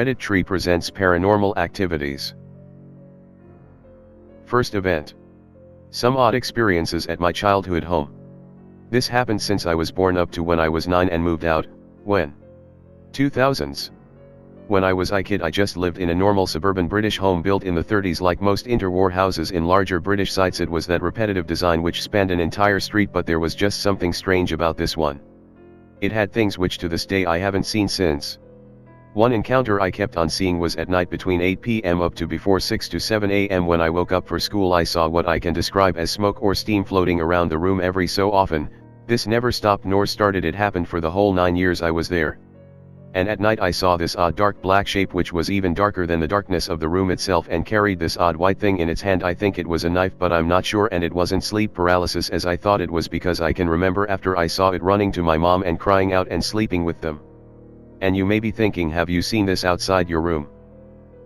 Reddit tree presents paranormal activities. First event. Some odd experiences at my childhood home. This happened since I was born up to when I was 9 and moved out, when? 2000s. When I was a kid I just lived in a normal suburban British home built in the 30s like most interwar houses in larger British sites. It was that repetitive design which spanned an entire street, but there was just something strange about this one. It had things which to this day I haven't seen since. One encounter I kept on seeing was at night between 8 p.m. up to before 6 to 7 a.m. When I woke up for school I saw what I can describe as smoke or steam floating around the room every so often. This never stopped nor started. It happened for the whole 9 years I was there. And at night I saw this odd dark black shape which was even darker than the darkness of the room itself and carried this odd white thing in its hand. I think it was a knife, but I'm not sure, and it wasn't sleep paralysis as I thought it was, because I can remember after I saw it running to my mom and crying out and sleeping with them. And you may be thinking, have you seen this outside your room?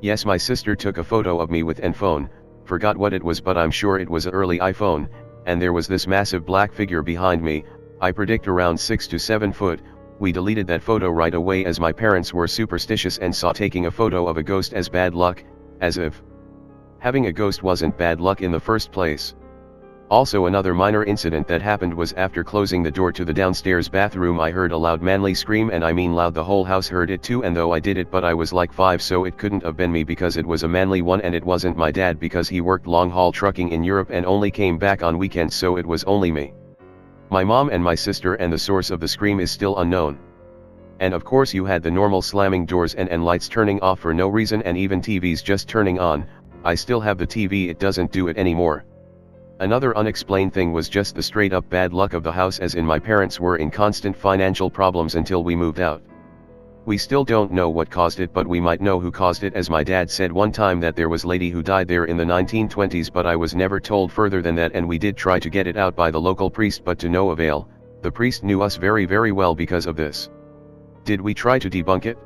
Yes, my sister took a photo of me with an phone, forgot what it was but I'm sure it was an early iPhone, and there was this massive black figure behind me, I predict around 6 to 7 foot. We deleted that photo right away as my parents were superstitious and saw taking a photo of a ghost as bad luck, as if having a ghost wasn't bad luck in the first place. Also, another minor incident that happened was after closing the door to the downstairs bathroom I heard a loud manly scream, and I mean loud. The whole house heard it too, and though I did it but I was like 5, so it couldn't have been me because it was a manly one, and it wasn't my dad because he worked long haul trucking in Europe and only came back on weekends, so it was only me, my mom and my sister, and the source of the scream is still unknown. And of course you had the normal slamming doors and lights turning off for no reason, and even TVs just turning on. I still have the TV, it doesn't do it anymore. Another unexplained thing was just the straight up bad luck of the house, as in my parents were in constant financial problems until we moved out. We still don't know what caused it, but we might know who caused it, as my dad said one time that there was a lady who died there in the 1920s, but I was never told further than that, and we did try to get it out by the local priest but to no avail. The priest knew us very well because of this. Did we try to debunk it?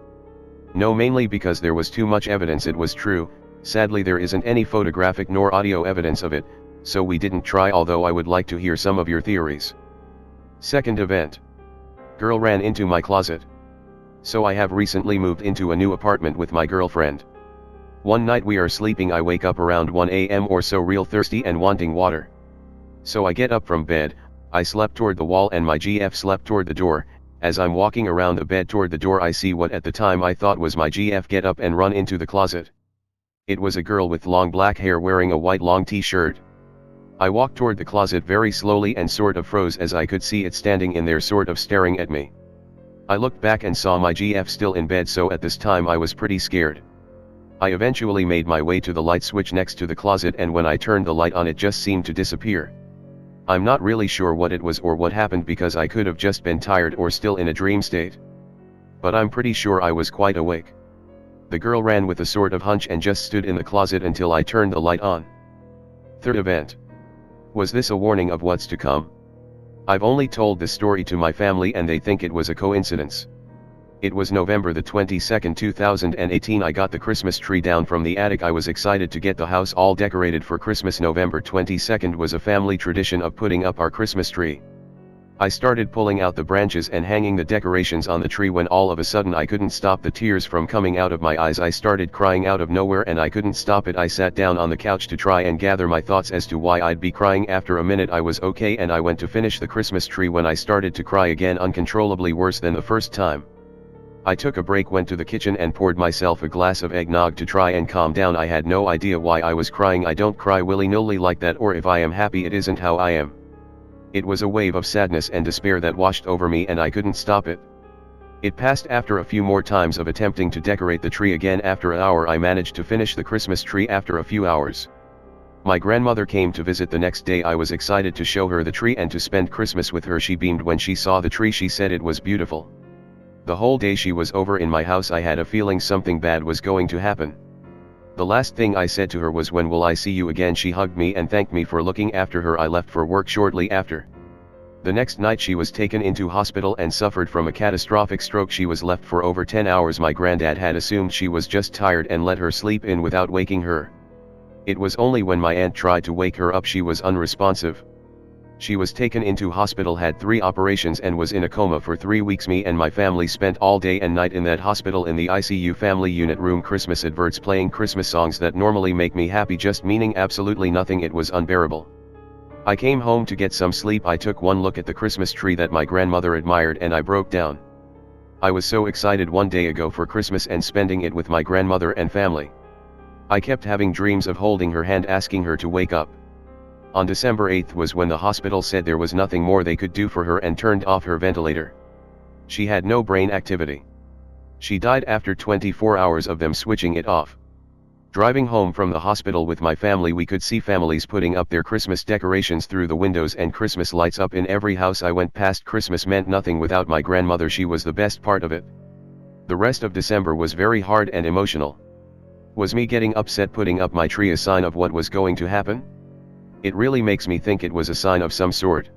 No, mainly because there was too much evidence it was true. Sadly there isn't any photographic nor audio evidence of it, so we didn't try, although I would like to hear some of your theories. Second event. Girl ran into my closet. So I have recently moved into a new apartment with my girlfriend. One night we are sleeping, I wake up around 1 a.m. or so, real thirsty and wanting water. So I get up from bed, I slept toward the wall and my GF slept toward the door. As I'm walking around the bed toward the door I see what at the time I thought was my GF get up and run into the closet. It was a girl with long black hair wearing a white long t-shirt. I walked toward the closet very slowly and sort of froze as I could see it standing in there sort of staring at me. I looked back and saw my GF still in bed, so at this time I was pretty scared. I eventually made my way to the light switch next to the closet, and when I turned the light on it just seemed to disappear. I'm not really sure what it was or what happened, because I could have just been tired or still in a dream state. But I'm pretty sure I was quite awake. The girl ran with a sort of hunch and just stood in the closet until I turned the light on. Third event. Was this a warning of what's to come? I've only told this story to my family and they think it was a coincidence. It was November the 22nd, 2018. I got the Christmas tree down from the attic. I was excited to get the house all decorated for Christmas. November 22nd was a family tradition of putting up our Christmas tree. I started pulling out the branches and hanging the decorations on the tree when all of a sudden I couldn't stop the tears from coming out of my eyes. I started crying out of nowhere and I couldn't stop it. I sat down on the couch to try and gather my thoughts as to why I'd be crying. After a minute I was okay and I went to finish the Christmas tree when I started to cry again, uncontrollably, worse than the first time. I took a break, went to the kitchen and poured myself a glass of eggnog to try and calm down. I had no idea why I was crying. I don't cry willy-nilly like that, or if I am happy it isn't how I am. It was a wave of sadness and despair that washed over me and I couldn't stop it. It passed after a few more times of attempting to decorate the tree. Again, after an hour I managed to finish the Christmas tree after a few hours. My grandmother came to visit the next day. I was excited to show her the tree and to spend Christmas with her. She beamed when she saw the tree. She said it was beautiful. The whole day she was over in my house I had a feeling something bad was going to happen. The last thing I said to her was, "When will I see you again?" She hugged me and thanked me for looking after her. I left for work shortly after. The next night she was taken into hospital and suffered from a catastrophic stroke. She was left for over 10 hours. My granddad had assumed she was just tired and let her sleep in without waking her. It was only when my aunt tried to wake her up she was unresponsive. She was taken into hospital, had 3 operations and was in a coma for 3 weeks. Me and my family spent all day and night in that hospital in the ICU family unit room. Christmas adverts playing Christmas songs that normally make me happy just meaning absolutely nothing. It was unbearable. I came home to get some sleep. I took one look at the Christmas tree that my grandmother admired and I broke down. I was so excited one day ago for Christmas and spending it with my grandmother and family. I kept having dreams of holding her hand, asking her to wake up. On December 8th was when the hospital said there was nothing more they could do for her and turned off her ventilator. She had no brain activity. She died after 24 hours of them switching it off. Driving home from the hospital with my family, we could see families putting up their Christmas decorations through the windows and Christmas lights up in every house I went past. Christmas meant nothing without my grandmother. She was the best part of it. The rest of December was very hard and emotional. Was me getting upset putting up my tree a sign of what was going to happen? It really makes me think it was a sign of some sort.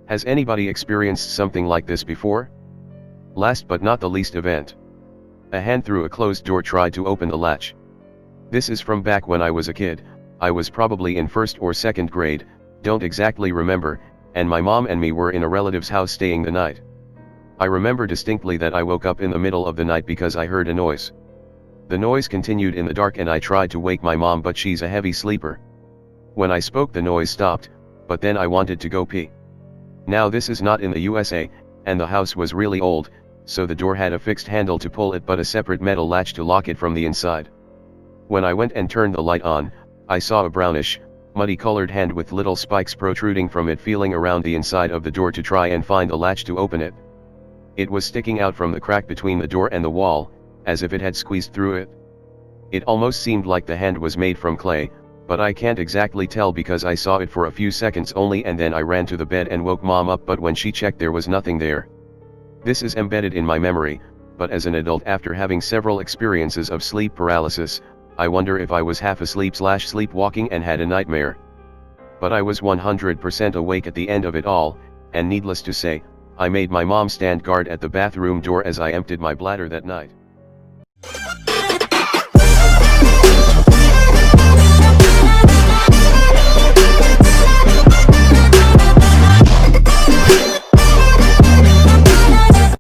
Has anybody experienced something like this before? Last but not the least event. A hand through a closed door tried to open the latch. This is from back when I was a kid. I was probably in 1st or 2nd grade, don't exactly remember, and my mom and me were in a relative's house staying the night. I remember distinctly that I woke up in the middle of the night because I heard a noise. The noise continued in the dark and I tried to wake my mom, but she's a heavy sleeper. When I spoke, the noise stopped, but then I wanted to go pee. Now this is not in the USA, and the house was really old, so the door had a fixed handle to pull it but a separate metal latch to lock it from the inside. When I went and turned the light on, I saw a brownish, muddy colored hand with little spikes protruding from it, feeling around the inside of the door to try and find the latch to open it. It was sticking out from the crack between the door and the wall, as if it had squeezed through it. It almost seemed like the hand was made from clay, but I can't exactly tell because I saw it for a few seconds only and then I ran to the bed and woke Mom up, but when she checked there was nothing there. This is embedded in my memory, but as an adult after having several experiences of sleep paralysis, I wonder if I was half asleep / sleepwalking and had a nightmare. But I was 100% awake at the end of it all, and needless to say, I made my mom stand guard at the bathroom door as I emptied my bladder that night.